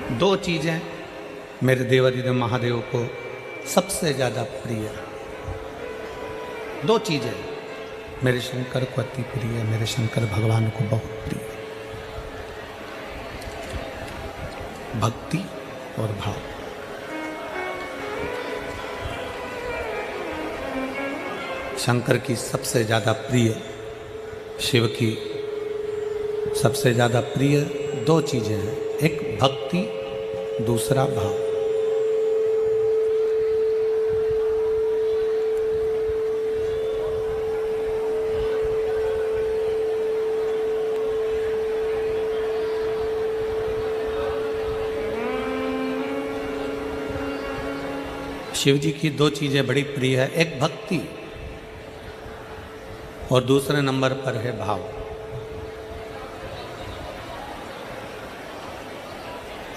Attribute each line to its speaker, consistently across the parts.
Speaker 1: दो चीज़ें मेरे देवादिदेव महादेव को सबसे ज़्यादा प्रिय, दो चीज़ें मेरे शंकर को अति प्रिय, मेरे शंकर भगवान को बहुत प्रिय, भक्ति और भाव। शंकर की सबसे ज़्यादा प्रिय, शिव की सबसे ज़्यादा प्रिय दो चीज़ें हैं, एक भक्ति, दूसरा भाव। शिव जी की दो चीज़ें बड़ी प्रिय है, एक भक्ति और दूसरे नंबर पर है भाव।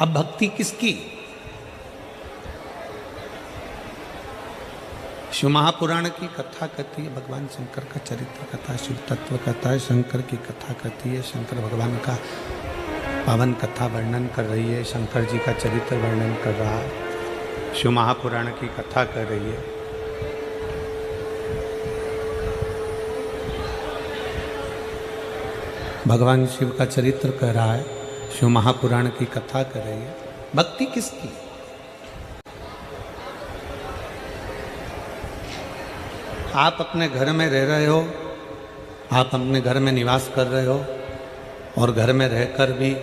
Speaker 1: अब भक्ति किसकी? शिव महापुराण की कथा कहती है, भगवान शंकर का चरित्र कथा, शिव तत्व कथा है, शंकर की कथा कहती है, शंकर भगवान का पावन कथा वर्णन कर रही है, शंकर जी का चरित्र वर्णन कर रहा है, शिव महापुराण की कथा कर रही है। भगवान शिव का चरित्र कर रहा है, शिव महापुराण की कथा कर रही है। भक्ति किसकी? आप अपने घर में रह रहे हो, आप अपने घर में निवास कर रहे हो और घर में रहकर भी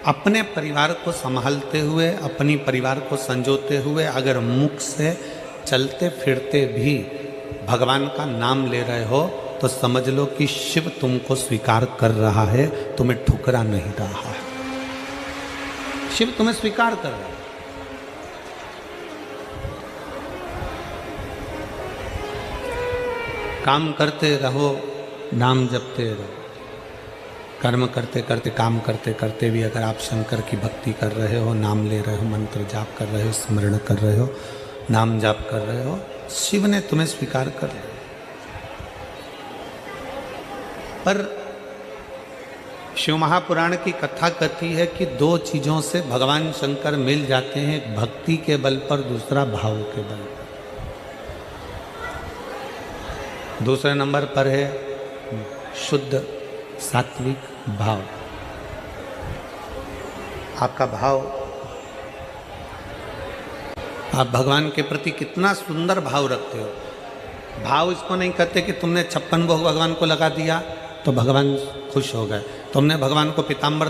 Speaker 1: अपने परिवार को संभालते हुए, अपनी परिवार को संजोते हुए अगर मुख से चलते फिरते भी भगवान का नाम ले रहे हो तो समझ लो कि शिव तुमको स्वीकार कर रहा है, तुम्हें ठुकरा नहीं रहा है। शिव तुम्हें स्वीकार कर रहा है। काम करते रहो, नाम जपते रहो, कर्म करते करते, काम करते करते भी अगर आप शंकर की भक्ति कर रहे हो, नाम ले रहे हो, मंत्र जाप कर रहे हो, स्मरण कर रहे हो, नाम जाप कर रहे हो, शिव ने तुम्हें स्वीकार कर लिया। पर शिव महापुराण की कथा कहती है कि दो चीजों से भगवान शंकर मिल जाते हैं, एक भक्ति के बल पर, दूसरा भाव के बल पर। दूसरे नंबर पर है शुद्ध सात्विक भाव। आपका भाव, आप भगवान के प्रति कितना सुंदर भाव रखते हो। भाव इसको नहीं कहते कि तुमने 56 भोग भगवान को लगा दिया तो भगवान खुश हो गए, तुमने भगवान को पीताम्बर